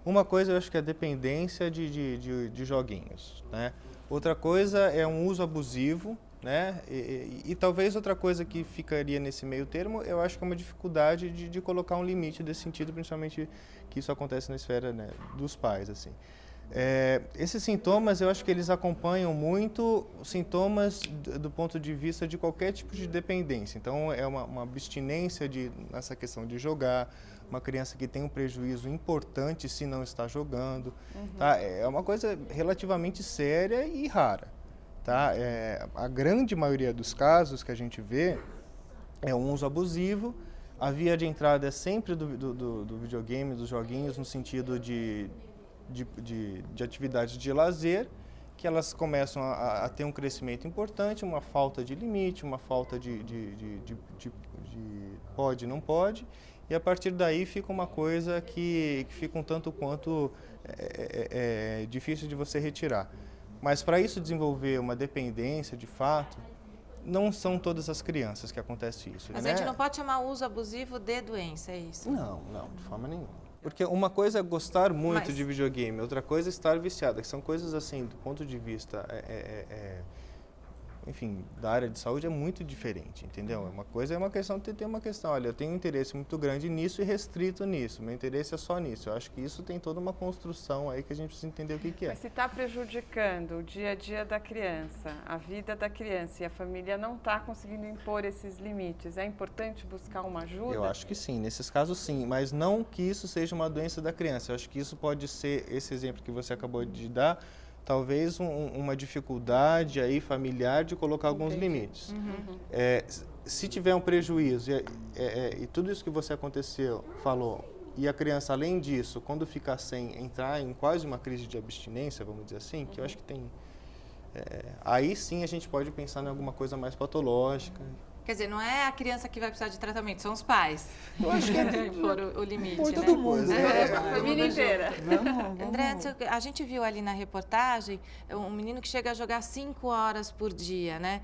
Uma coisa eu acho que é a dependência de joguinhos, né? Outra coisa é um uso abusivo, né? E talvez outra coisa que ficaria nesse meio termo, eu acho que é uma dificuldade de colocar um limite desse sentido, principalmente que isso acontece na esfera, né, dos pais, assim. Esses sintomas, eu acho que eles acompanham muito os sintomas do ponto de vista de qualquer tipo de dependência. Então, é uma abstinência nessa questão de jogar, uma criança que tem um prejuízo importante se não está jogando, tá? É uma coisa relativamente séria e rara, tá? A grande maioria dos casos que a gente vê é um uso abusivo. A via de entrada é sempre do videogame, dos joguinhos, no sentido de atividades de lazer, que elas começam a ter um crescimento importante, uma falta de limite, uma falta de pode, não pode, e a partir daí fica uma coisa que fica um tanto quanto difícil de você retirar. Mas para isso desenvolver uma dependência de fato, não são todas as crianças que acontece isso. Mas né? a gente não pode chamar o uso abusivo de doença, é isso? Não, de forma nenhuma. Porque uma coisa é gostar muito de videogame, outra coisa é estar viciada, que são coisas assim, do ponto de vista, enfim, da área de saúde é muito diferente, entendeu? Uma coisa é uma questão, tem uma questão, olha, eu tenho um interesse muito grande nisso e restrito nisso, meu interesse é só nisso. Eu acho que isso tem toda uma construção aí que a gente precisa entender o que é. Mas se está prejudicando o dia a dia da criança, a vida da criança, e a família não está conseguindo impor esses limites, é importante buscar uma ajuda? Eu acho que sim, nesses casos sim, mas não que isso seja uma doença da criança. Eu acho que isso pode ser, esse exemplo que você acabou de dar, talvez uma dificuldade aí familiar de colocar alguns limites. Se tiver um prejuízo e tudo isso que você falou, e a criança, além disso, quando ficar sem, entrar em quase uma crise de abstinência, vamos dizer assim, que eu acho que tem... aí sim a gente pode pensar em alguma coisa mais patológica. Quer dizer, não é a criança que vai precisar de tratamento, são os pais. Eu acho que for o limite, por né? todo mundo. A família inteira. Vamos. André, a gente viu ali na reportagem um menino que chega a jogar 5 horas por dia, né?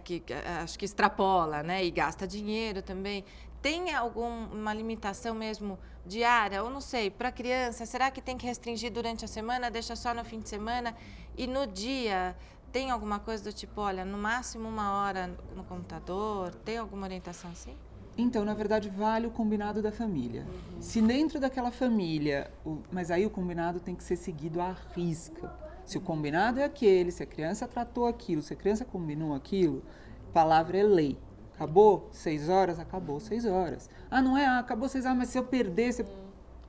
Que acho que extrapola, né? E gasta dinheiro também. Tem alguma limitação mesmo diária? Ou não sei, para a criança, será que tem que restringir durante a semana, deixa só no fim de semana? E no dia... Tem alguma coisa do tipo, olha, no máximo 1 hora no computador? Tem alguma orientação assim? Então, na verdade, vale o combinado da família. Se dentro daquela família, mas aí o combinado tem que ser seguido à risca. Se o combinado é aquele, se a criança tratou aquilo, se a criança combinou aquilo, palavra é lei. Acabou 6 horas? Acabou 6 horas. Ah, não é? Acabou 6 horas, mas se eu perder...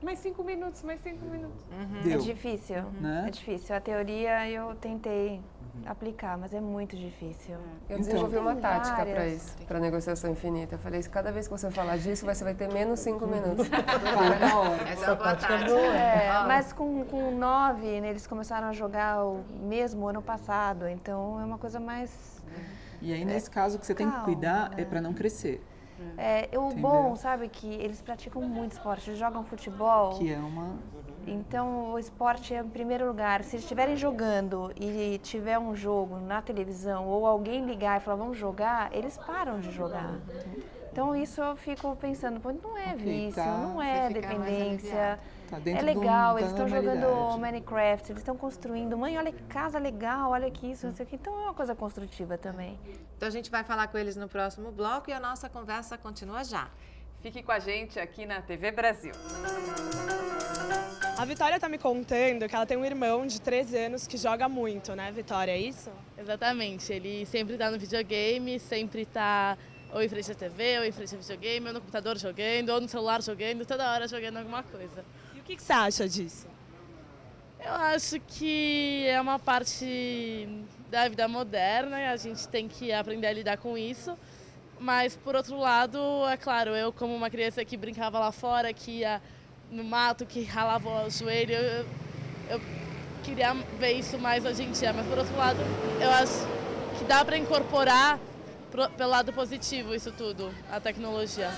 Mais 5 minutos, mais 5 minutos. É difícil, Né? é difícil. A teoria eu tentei aplicar, mas é muito difícil. Eu desenvolvi uma Tem tática para várias. isso, para negociação infinita. Eu falei, cada vez que você falar disso, você vai ter menos 5 minutos. Para na hora. Essa é uma boa tática. Mas com 9, né, eles começaram a jogar o mesmo ano passado, então é uma coisa mais... E aí, nesse caso, o que você tem que cuidar é para não crescer. O bom, sabe, que eles praticam muito esporte, eles jogam futebol. Que é uma... Então, o esporte é em primeiro lugar. Se eles estiverem jogando e tiver um jogo na televisão ou alguém ligar e falar, vamos jogar, eles param de jogar. Então, isso eu fico pensando, pô, não é vício, não é dependência. Tá É legal, da eles estão jogando normalidade. Minecraft, eles estão construindo. Mãe, olha que casa legal, olha que isso, não sei o quê. Então, é uma coisa construtiva também. Então a gente vai falar com eles no próximo bloco e a nossa conversa continua já. Fique com a gente aqui na TV Brasil. A Vitória tá me contando que ela tem um irmão de 13 anos que joga muito, né, Vitória? É isso? Exatamente. Ele sempre tá no videogame, sempre tá ou em frente à TV, ou em frente ao videogame, ou no computador jogando, ou no celular jogando, toda hora jogando alguma coisa. E o que você acha disso? Eu acho que é uma parte da vida moderna e a gente tem que aprender a lidar com isso. Mas, por outro lado, é claro, eu como uma criança que brincava lá fora, que ia no mato, que ralava o joelho, eu queria ver isso mais hoje em dia. Mas, por outro lado, eu acho que dá para incorporar pelo lado positivo isso tudo, a tecnologia.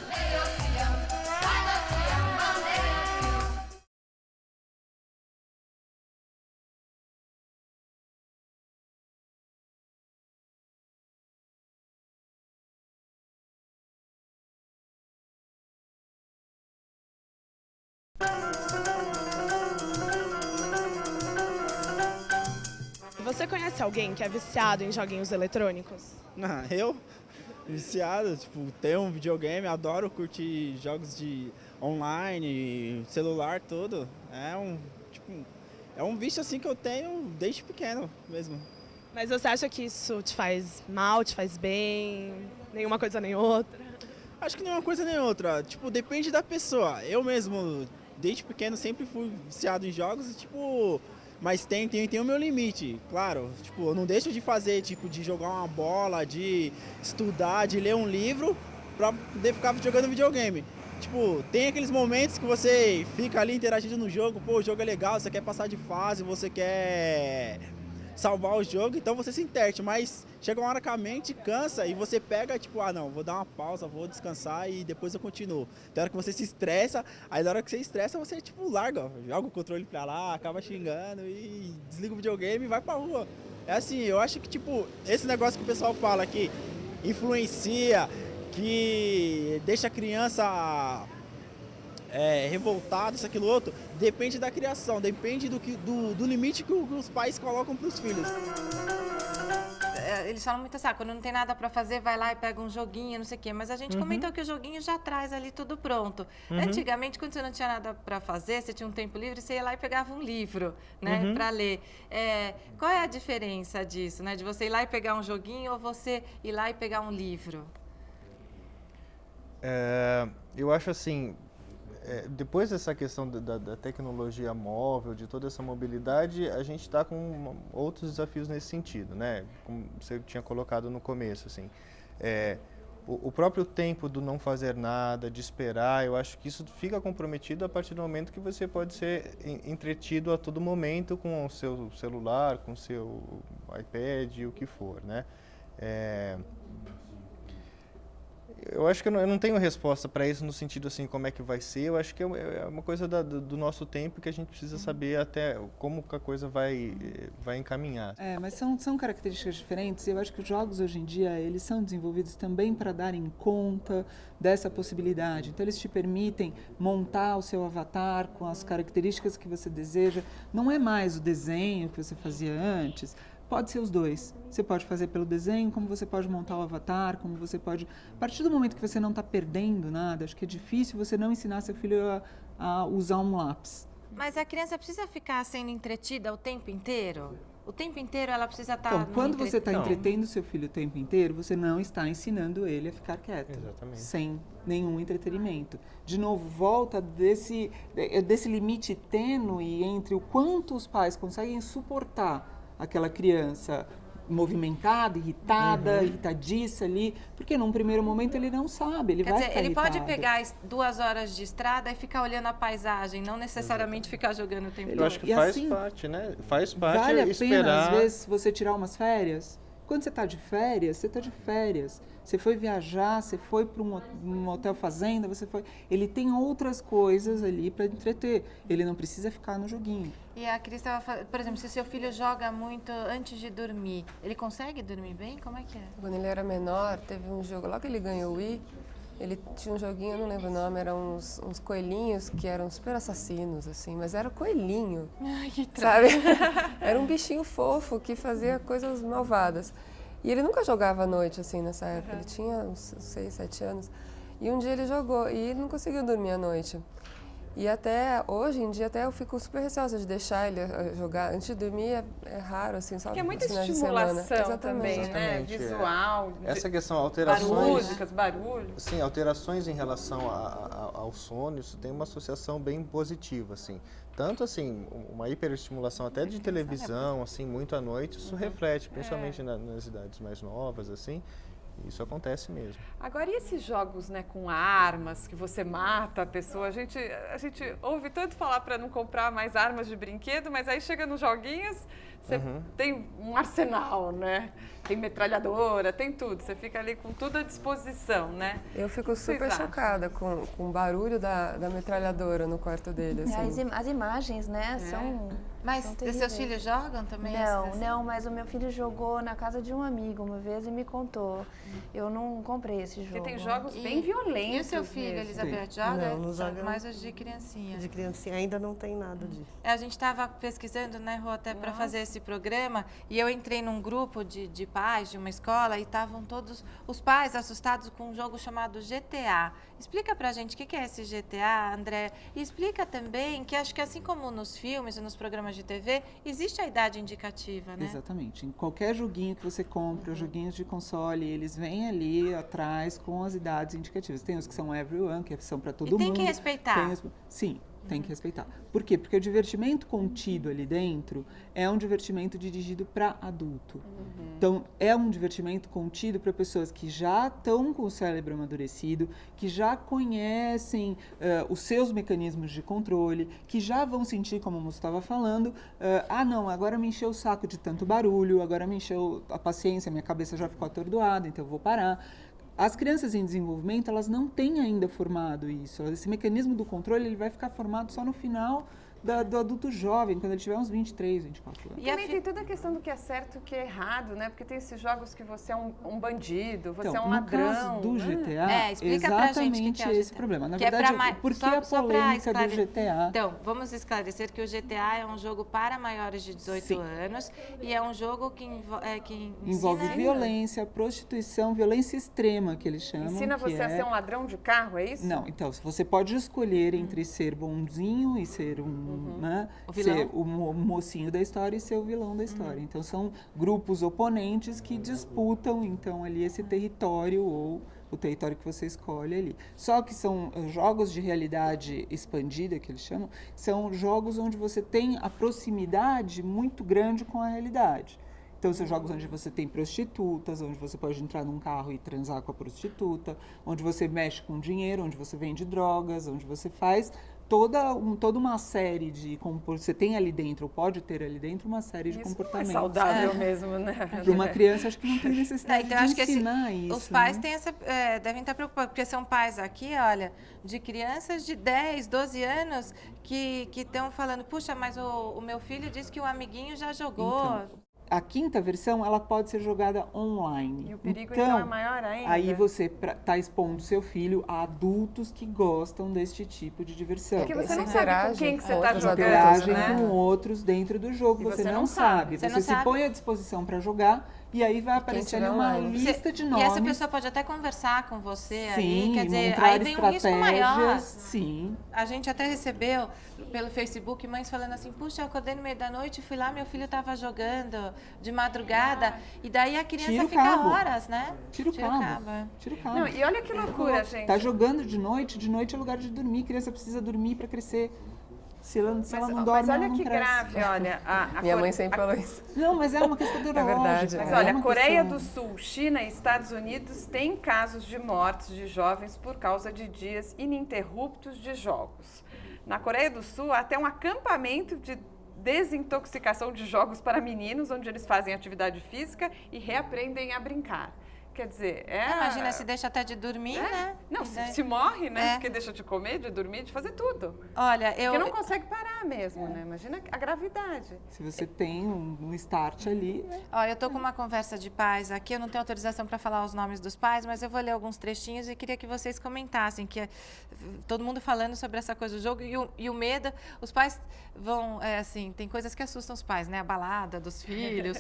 Você conhece alguém que é viciado em joguinhos eletrônicos? Não, eu, viciado, tipo, tenho um videogame, adoro curtir jogos de online, celular, tudo. É um vício assim que eu tenho desde pequeno mesmo. Mas você acha que isso te faz mal, te faz bem, nenhuma coisa nem outra? Acho que nenhuma coisa nem outra, tipo, depende da pessoa. Eu mesmo, desde pequeno, sempre fui viciado em jogos e, tipo... Mas tem o meu limite, claro. Tipo, eu não deixo de fazer, tipo, de jogar uma bola, de estudar, de ler um livro pra poder ficar jogando videogame. Tipo, tem aqueles momentos que você fica ali interagindo no jogo, pô, o jogo é legal, você quer passar de fase, você quer salvar o jogo, então você se enterte, mas chega uma hora que a mente cansa e você pega, tipo, não, vou dar uma pausa, vou descansar e depois eu continuo. Tem hora que você se estressa, aí na hora que você estressa, você, tipo, larga, joga o controle pra lá, acaba xingando e desliga o videogame e vai pra rua. É assim, eu acho que, tipo, esse negócio que o pessoal fala que influencia, que deixa a criança revoltada, isso, aquilo, outro, depende da criação, depende do limite que os pais colocam para os filhos. Eles falam muito assim, quando não tem nada para fazer, vai lá e pega um joguinho, não sei o quê. Mas a gente comentou que o joguinho já traz ali tudo pronto. Antigamente, quando você não tinha nada para fazer, você tinha um tempo livre, você ia lá e pegava um livro, né, para ler. Qual é a diferença disso, né, de você ir lá e pegar um joguinho ou você ir lá e pegar um livro? Eu acho assim, depois dessa questão da tecnologia móvel, de toda essa mobilidade, a gente está com outros desafios nesse sentido, né? Como você tinha colocado no começo, assim. O próprio tempo do não fazer nada, de esperar, eu acho que isso fica comprometido a partir do momento que você pode ser entretido a todo momento com o seu celular, com o seu iPad, o que for, né? Eu acho que eu não tenho resposta para isso no sentido assim, como é que vai ser. Eu acho que é uma coisa do nosso tempo que a gente precisa saber até como que a coisa vai encaminhar. Mas são características diferentes e eu acho que os jogos hoje em dia, eles são desenvolvidos também para darem conta dessa possibilidade. Então, eles te permitem montar o seu avatar com as características que você deseja. Não é mais o desenho que você fazia antes. Pode ser os dois. Você pode fazer pelo desenho, como você pode montar o avatar, como você pode... A partir do momento que você não está perdendo nada, acho que é difícil você não ensinar seu filho a usar um lápis. Mas a criança precisa ficar sendo entretida o tempo inteiro? O tempo inteiro ela precisa estar... Então, quando você está entretendo seu filho o tempo inteiro, você não está ensinando ele a ficar quieto. Exatamente. Sem nenhum entretenimento. De novo, volta desse limite tênue entre o quanto os pais conseguem suportar aquela criança movimentada, irritada, irritadiça ali, porque num primeiro momento ele não sabe, ele vai ficar irritado. Ele pode pegar 2 horas de estrada e ficar olhando a paisagem, não necessariamente ficar jogando o tempo todo. Eu acho que faz parte, né? Faz parte vale a esperar... pena, às vezes, você tirar umas férias? Quando você está de férias, você está de férias. Você foi viajar, você foi para um hotel fazenda, você foi... Ele tem outras coisas ali para entreter. Ele não precisa ficar no joguinho. E a Cris estava falando, por exemplo, se seu filho joga muito antes de dormir, ele consegue dormir bem? Como é que é? Quando ele era menor, teve um jogo, logo que ele ganhou o Wii, ele tinha um joguinho, eu não lembro o nome, eram uns coelhinhos que eram super assassinos, assim, mas era coelhinho, ai, que sabe? Era um bichinho fofo que fazia coisas malvadas. E ele nunca jogava à noite, assim, nessa época, ele tinha uns 6, 7 anos. E um dia ele jogou e ele não conseguiu dormir à noite. E até hoje em dia até eu fico super receosa de deixar ele jogar. Antes de dormir é raro, assim, só porque é muita nos finais de estimulação semana. também, né? Visual. Essa questão, alterações... Músicas, barulho. Sim, alterações em relação ao sono, isso tem uma associação bem positiva, assim. Tanto, assim, uma hiperestimulação até de televisão, assim, muito à noite, isso reflete, principalmente nas idades mais novas, assim. Isso acontece mesmo. Agora, e esses jogos, né, com armas, que você mata a pessoa? A gente ouve tanto falar para não comprar mais armas de brinquedo, mas aí chega nos joguinhos, você tem um arsenal, né? Tem metralhadora, tem tudo. Você fica ali com tudo à disposição, né? Eu fico super chocada com o barulho da metralhadora no quarto dele, assim. As imagens, né, são... Mas seus filhos jogam também? Não, mas o meu filho jogou na casa de um amigo uma vez e me contou. Eu não comprei esse jogo. Porque tem jogos bem violentos. E o seu filho, mesmo. Elizabeth, joga? Não joga. Mais os de criancinha. De criancinha ainda não tem nada disso. A gente estava pesquisando, né, Rô, até para fazer esse programa, e eu entrei num grupo de pais de uma escola e estavam todos os pais assustados com um jogo chamado GTA. Explica pra gente o que é esse GTA, André, e explica também que acho que assim como nos filmes e nos programas de TV, existe a idade indicativa, né? Exatamente. Em qualquer joguinho que você compra, joguinhos de console, eles vêm ali atrás com as idades indicativas. Tem os que são everyone, que são para todo mundo. E tem que respeitar. Sim, Tem que respeitar. Por quê? Porque o divertimento contido ali dentro é um divertimento dirigido para adulto. Então, é um divertimento contido para pessoas que já estão com o cérebro amadurecido, que já conhecem os seus mecanismos de controle, que já vão sentir, como o Musso estava falando, não, agora me encheu o saco de tanto barulho, agora me encheu a paciência, minha cabeça já ficou atordoada, então eu vou parar. As crianças em desenvolvimento, elas não têm ainda formado isso. Esse mecanismo do controle, ele vai ficar formado só no final do adulto jovem, quando ele tiver uns 23, 24 anos. E também tem toda a questão do que é certo e o que é errado, né? Porque tem esses jogos que você é um bandido, você é um ladrão. No caso do GTA, explica pra gente exatamente que é esse problema. Na que verdade, por que a polêmica do GTA? Então, vamos esclarecer que o GTA é um jogo para maiores de 18 anos e é um jogo que envolve violência, prostituição, violência extrema, que eles chamam. Ensina você a ser um ladrão de carro, é isso? Não, então, você pode escolher entre ser bonzinho e ser ser o mocinho da história e ser o vilão da história. Então, são grupos oponentes que disputam, então, ali esse território ou o território que você escolhe ali. Só que são jogos de realidade expandida, que eles chamam, são jogos onde você tem a proximidade muito grande com a realidade. Então, são jogos onde você tem prostitutas, onde você pode entrar num carro e transar com a prostituta, onde você mexe com dinheiro, onde você vende drogas, onde você faz toda uma série de... Você tem ali dentro, ou pode ter ali dentro, uma série de comportamentos. É saudável mesmo, né? Para uma criança, acho que não tem necessidade então, de acho ensinar que isso. Os pais né? devem estar preocupados, porque são pais aqui, olha, de crianças de 10, 12 anos que estão falando, puxa, mas o meu filho disse que o amiguinho já jogou. Então, a quinta versão, ela pode ser jogada online. E o perigo, então é maior ainda? Aí você está expondo seu filho a adultos que gostam deste tipo de diversão. Porque você não sabe com quem que você está jogando, interagem né? com outros dentro do jogo, você não sabe. Você se põe à disposição para jogar e aí vai aparecer uma lista de nomes. E essa pessoa pode até conversar com você sim, ali, quer dizer, aí vem um risco maior. Sim. A gente até recebeu pelo Facebook mães falando assim, puxa, eu acordei no meio da noite, fui lá, meu filho estava jogando de madrugada, e daí a criança fica horas, né? Tira o cabo. Não, e olha que loucura, gente. Tá jogando de noite é lugar de dormir, a criança precisa dormir para crescer. Se ela não dorme, mas olha ela não que cresce. grave, olha. Minha mãe sempre falou isso. Não, mas é uma questão neurológica. É verdade. Mas olha, Coreia do Sul, China e Estados Unidos têm casos de mortes de jovens por causa de dias ininterruptos de jogos. Na Coreia do Sul, há até um acampamento de desintoxicação de jogos para meninos, onde eles fazem atividade física e reaprendem a brincar. Quer dizer, imagina, se deixa até de dormir, né? Não, se morre, né? Porque deixa de comer, de dormir, de fazer tudo. Olha, Porque não consegue parar mesmo, né? Imagina a gravidade. Se você tem um start ali... Olha, eu tô com uma conversa de pais aqui, eu não tenho autorização para falar os nomes dos pais, mas eu vou ler alguns trechinhos e queria que vocês comentassem, que todo mundo falando sobre essa coisa do jogo e o medo. Os pais vão, tem coisas que assustam os pais, né? A balada dos filhos,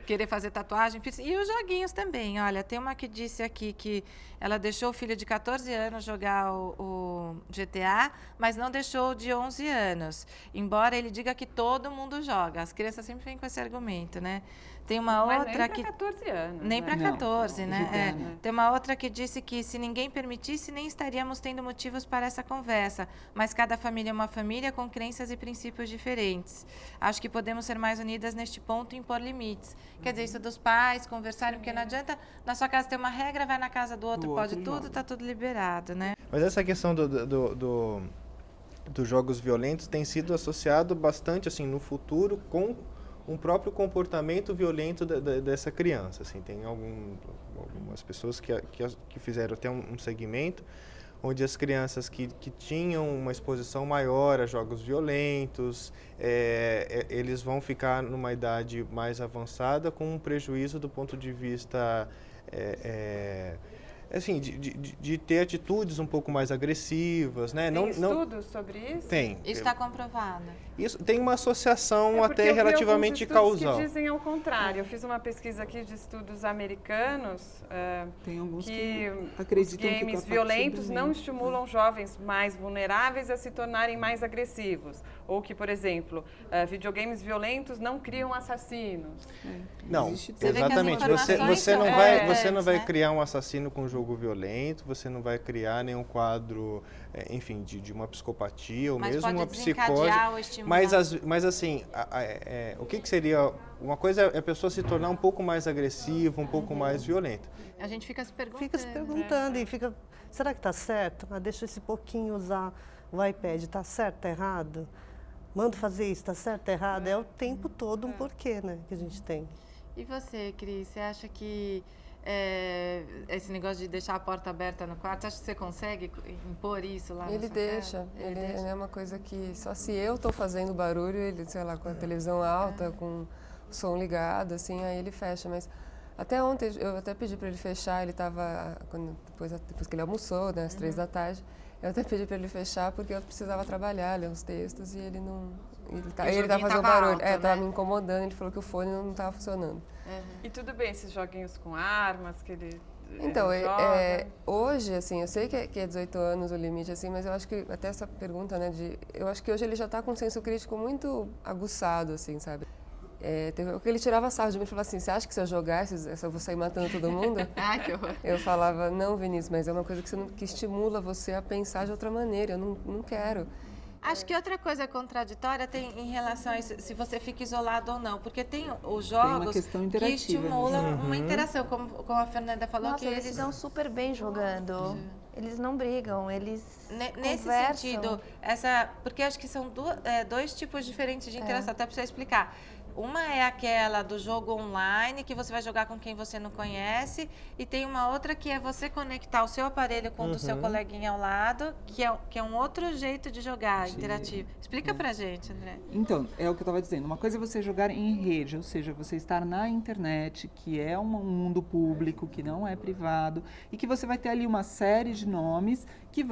querer fazer tatuagem, e os joguinhos também. Olha, tem uma que disse aqui que ela deixou o filho de 14 anos jogar o GTA, mas não deixou o de 11 anos. Embora ele diga que todo mundo joga. As crianças sempre vêm com esse argumento, né? Tem uma outra que... Nem para 14 anos. Nem para 14, né? Tem uma outra que disse que se ninguém permitisse, nem estaríamos tendo motivos para essa conversa. Mas cada família é uma família com crenças e princípios diferentes. Acho que podemos ser mais unidas neste ponto e impor limites. Quer dizer, isso dos pais conversarem, porque não adianta na sua casa ter uma regra, vai na casa do outro, pode tudo, tá tudo liberado, né? Mas essa questão dos jogos violentos tem sido associado bastante, assim, no futuro com um próprio comportamento violento dessa criança. Assim, tem algumas pessoas que fizeram até um segmento onde as crianças que tinham uma exposição maior a jogos violentos, eles vão ficar numa idade mais avançada com um prejuízo do ponto de vista... assim, de ter atitudes um pouco mais agressivas, né? Tem estudos sobre isso? Tem. Isso está comprovado. Isso tem uma associação até relativamente causal. Que dizem ao contrário. Eu fiz uma pesquisa aqui de estudos americanos tem alguns que acreditam que os games violentos não estimulam jovens mais vulneráveis a se tornarem mais agressivos. Ou que, por exemplo, videogames violentos não criam assassinos. Não, exatamente. Você não vai criar um assassino com um jogo jogo violento, você não vai criar nenhum quadro, enfim, de uma psicopatia ou mas mesmo pode uma psicose. Ou estimular. Mas assim, o que seria... Uma coisa é a pessoa se tornar um pouco mais agressiva, um pouco mais violenta. A gente fica se perguntando. Fica se perguntando e fica, será que está certo? Deixa esse pouquinho usar o iPad, está certo, está errado? Mando fazer isso, está certo, está errado? É o tempo todo um porquê, né, que a gente tem. E você, Cris, você acha que esse negócio de deixar a porta aberta no quarto, você acha que você consegue impor isso lá na Ele sua deixa. casa? Ele é uma coisa que só se eu estou fazendo barulho, ele, sei lá, com a televisão alta, com o som ligado, assim, aí ele fecha. Mas até ontem, eu até pedi para ele fechar, ele estava, depois que ele almoçou, né, às 3 da tarde, eu até pedi para ele fechar porque eu precisava trabalhar, ler uns textos e ele não... Ele estava fazendo barulho, estava me incomodando, ele falou que o fone não estava funcionando. E tudo bem esses joguinhos com armas que ele Então, joga? hoje, assim, eu sei que é 18 anos o limite, assim, mas eu acho que, até essa pergunta, né, eu acho que hoje ele já está com um senso crítico muito aguçado, assim, sabe? Ele tirava sarro de mim e falava assim, você acha que se eu jogar, eu vou sair matando todo mundo? Ai, que horror. Eu falava, não, Vinícius, mas é uma coisa que estimula você a pensar de outra maneira, eu não quero. Acho que outra coisa contraditória tem em relação a isso, se você fica isolado ou não, porque tem os jogos que estimulam uma interação, como a Fernanda falou. Nossa, que eles se dão super bem jogando. Eles não brigam, eles nesse conversam. sentido, porque acho que são dois tipos diferentes de interação, até para você explicar. Uma é aquela do jogo online, que você vai jogar com quem você não conhece, e tem uma outra que é você conectar o seu aparelho com o do seu coleguinha ao lado, que é um outro jeito de jogar, interativo. Explica pra gente, André. Então, é o que eu estava dizendo. Uma coisa é você jogar em rede, ou seja, você estar na internet, que é um mundo público, que não é privado, e que você vai ter ali uma série de nomes que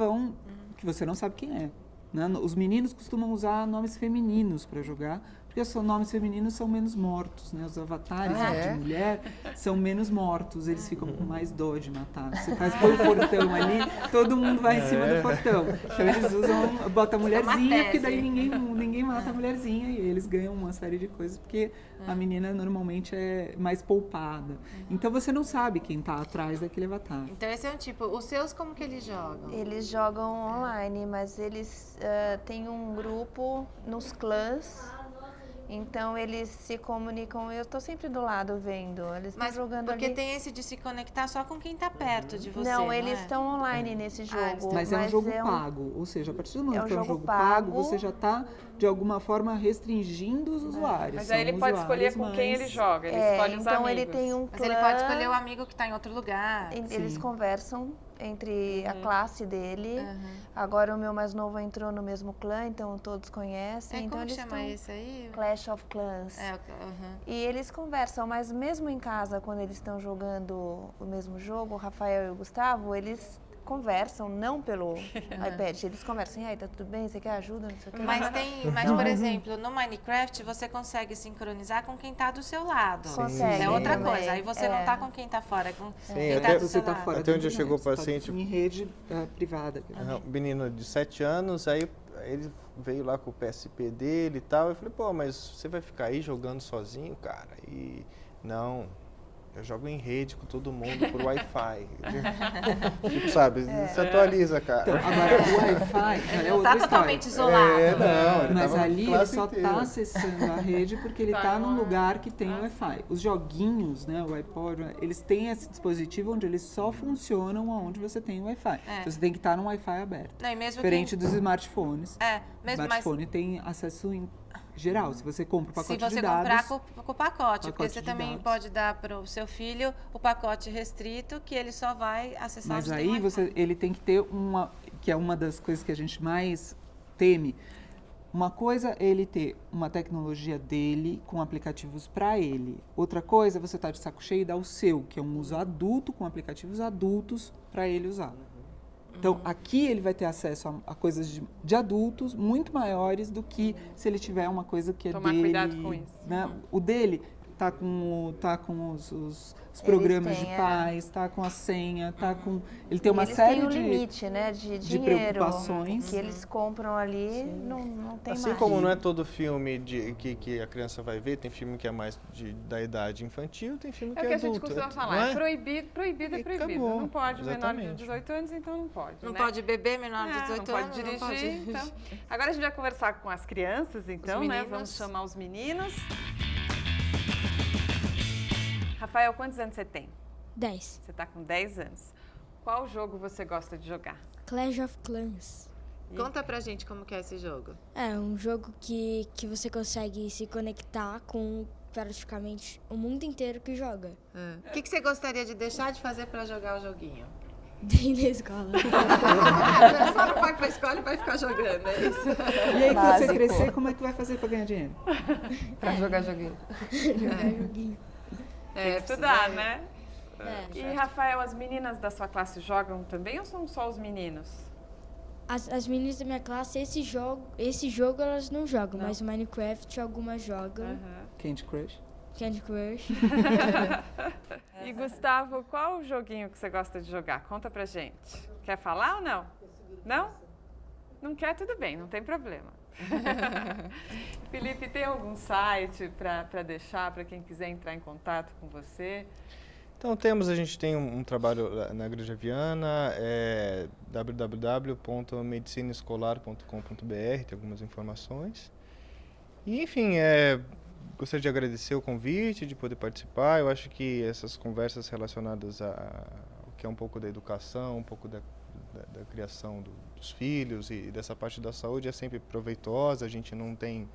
você não sabe quem é. Né? Os meninos costumam usar nomes femininos para jogar, porque os nomes femininos são menos mortos, né? Os avatares de mulher são menos mortos, eles ficam com mais dó de matar. Você põe o portão ali, todo mundo vai em cima do portão. Então eles botam a mulherzinha, porque daí ninguém mata a mulherzinha e eles ganham uma série de coisas, porque a menina normalmente é mais poupada. Então você não sabe quem está atrás daquele avatar. Então esse é um tipo. Os seus, como que eles jogam? Eles jogam online, mas eles têm um grupo nos clãs. Então, eles se comunicam, eu estou sempre do lado vendo, eles estão jogando porque ali. tem esse de se conectar só com quem está perto de você, Não, eles estão online nesse jogo. Mas é um jogo pago, ou seja, a partir do momento que é um jogo pago, você já está, de alguma forma, restringindo os usuários. Mas aí ele pode escolher com quem ele joga, ele escolhe os então amigos. Ele tem um clã, mas ele pode escolher o amigo que está em outro lugar. Eles conversam entre a classe dele. Agora o meu mais novo entrou no mesmo clã, então todos conhecem. Então como eles chama esse aí? Clash of Clans. E eles conversam, mas mesmo em casa, quando eles estão jogando o mesmo jogo, o Rafael e o Gustavo, eles conversam, não pelo iPad, eles conversam, e aí, tá tudo bem, você quer ajuda, não sei o quê. Mas, por exemplo, no Minecraft, você consegue sincronizar com quem está do seu lado. Consegue. É outra coisa, aí você não está com quem está fora, com quem está do seu lado. Até onde chegou o paciente... Em rede privada. Um menino de 7 anos, aí ele veio lá com o PSP dele e tal, eu falei, pô, mas você vai ficar aí jogando sozinho, cara? E não... Eu jogo em rede com todo mundo por Wi-Fi. Tipo, sabe, se atualiza, cara. Então, agora, o Wi-Fi é outra história. Totalmente isolado. Não, mas ali ele só está acessando a rede porque ele está num lugar que tem Wi-Fi. Os joguinhos, né, o iPod, eles têm esse dispositivo onde eles só funcionam onde você tem Wi-Fi. Então, você tem que estar num Wi-Fi aberto. Não, e mesmo diferente dos smartphones. O smartphone tem acesso geral, se você compra o pacote de dados... Se você comprar com o pacote, porque você também pode dar para o seu filho o pacote restrito, que ele só vai acessar Mas aí ele tem que ter que é uma das coisas que a gente mais teme. Uma coisa é ele ter uma tecnologia dele com aplicativos para ele. Outra coisa é você estar de saco cheio e dar o seu, que é um uso adulto com aplicativos adultos para ele usar. Então, aqui ele vai ter acesso a coisas de adultos muito maiores do que se ele tiver uma coisa que é dele. Tomar cuidado com isso. Né? O dele, tá com os programas de pais, tá com a senha, tá com... Ele tem uma série de limite, né, de dinheiro preocupações. que eles compram ali, não tem assim mais. como não é todo filme que a criança vai ver, tem filme que é mais da idade infantil, tem filme que é adulto. É o que a gente costuma falar, proibido é proibido. Acabou. Não pode, Exatamente. menor de 18 anos, então não pode. Não né? pode beber menor de 18 não anos, pode dirigir. não pode. Então. Agora a gente vai conversar com as crianças, então, né? Vamos chamar os meninos. Rafael, quantos anos você tem? 10. Você está com 10 anos. Qual jogo você gosta de jogar? Clash of Clans. Conta pra gente como que é esse jogo. É um jogo que você consegue se conectar com praticamente o mundo inteiro que joga. O que você gostaria de deixar de fazer pra jogar o joguinho? Bem na escola. Só não vai pra escola e vai ficar jogando, é isso? E aí, quando você crescer, como é que vai fazer pra ganhar dinheiro? Pra jogar joguinho. Jogar joguinho. Tem que estudar, né? É. E, Rafael, as meninas da sua classe jogam também ou são só os meninos? As meninas da minha classe, esse jogo elas não jogam, mas o Minecraft algumas jogam. Candy Crush. Candy Crush. E, Gustavo, qual o joguinho que você gosta de jogar? Conta pra gente. Quer falar ou não? Não? Não quer? Tudo bem, não tem problema. Felipe, tem algum site para deixar para quem quiser entrar em contato com você? Então a gente tem um trabalho na Igreja Viana, www.medicinescolar.com.br, tem algumas informações. E, enfim, gostaria de agradecer o convite, de poder participar. Eu acho que essas conversas relacionadas ao que é um pouco da educação, um pouco da criação dos filhos e dessa parte da saúde é sempre proveitosa. A gente não tem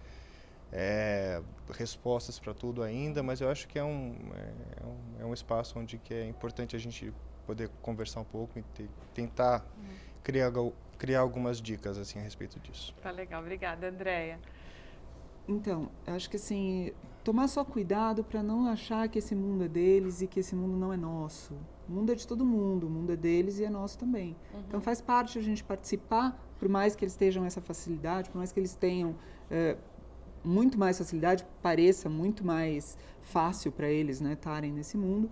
respostas para tudo ainda, mas eu acho que é um espaço onde que é importante a gente poder conversar um pouco e tentar criar algumas dicas assim a respeito disso. Tá legal, obrigada, Andréia. Então, acho que assim, tomar só cuidado para não achar que esse mundo é deles e que esse mundo não é nosso. O mundo é de todo mundo, o mundo é deles e é nosso também. Então faz parte a gente participar, por mais que eles tenham essa facilidade, por mais que eles tenham muito mais facilidade, pareça muito mais fácil para eles, né, estarem nesse mundo.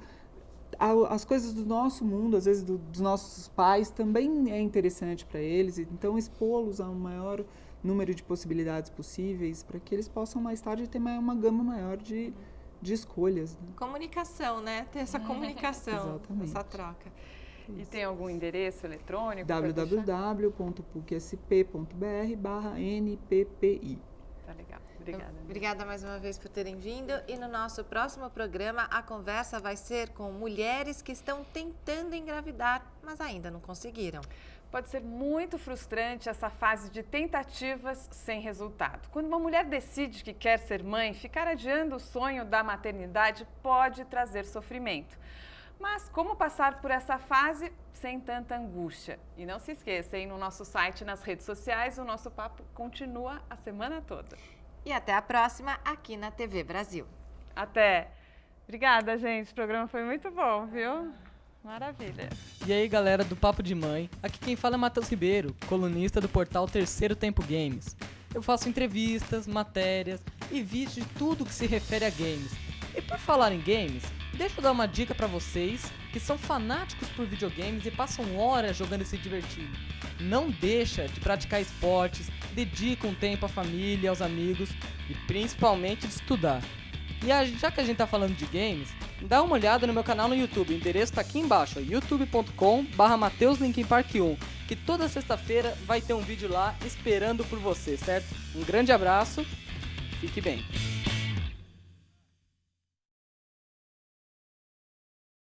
As coisas do nosso mundo, às vezes dos nossos pais, também é interessante para eles. Então expô-los a um maior número de possibilidades possíveis para que eles possam mais tarde ter uma gama maior de escolhas. Né? Comunicação, né? Ter essa comunicação, essa troca. E tem algum endereço eletrônico? www.pucsp.br/NPPI. Tá legal. Obrigada. Obrigada mais uma vez por terem vindo. E no nosso próximo programa, a conversa vai ser com mulheres que estão tentando engravidar, mas ainda não conseguiram. Pode ser muito frustrante essa fase de tentativas sem resultado. Quando uma mulher decide que quer ser mãe, ficar adiando o sonho da maternidade pode trazer sofrimento. Mas como passar por essa fase sem tanta angústia? E não se esqueça, no nosso site e nas redes sociais, o nosso papo continua a semana toda. E até a próxima aqui na TV Brasil. Até! Obrigada, gente. O programa foi muito bom, viu? Maravilha. E aí, galera do Papo de Mãe, aqui quem fala é Matheus Ribeiro, colunista do portal Terceiro Tempo Games. Eu faço entrevistas, matérias e vídeos de tudo que se refere a games. E por falar em games, deixa eu dar uma dica pra vocês que são fanáticos por videogames e passam horas jogando e se divertindo. Não deixa de praticar esportes, dedica um tempo à família, aos amigos e principalmente de estudar. E já que a gente tá falando de games, dá uma olhada no meu canal no YouTube, o endereço tá aqui embaixo, youtube.com/MatheusLinkinPark1, que toda sexta-feira vai ter um vídeo lá esperando por você, certo? Um grande abraço, fique bem!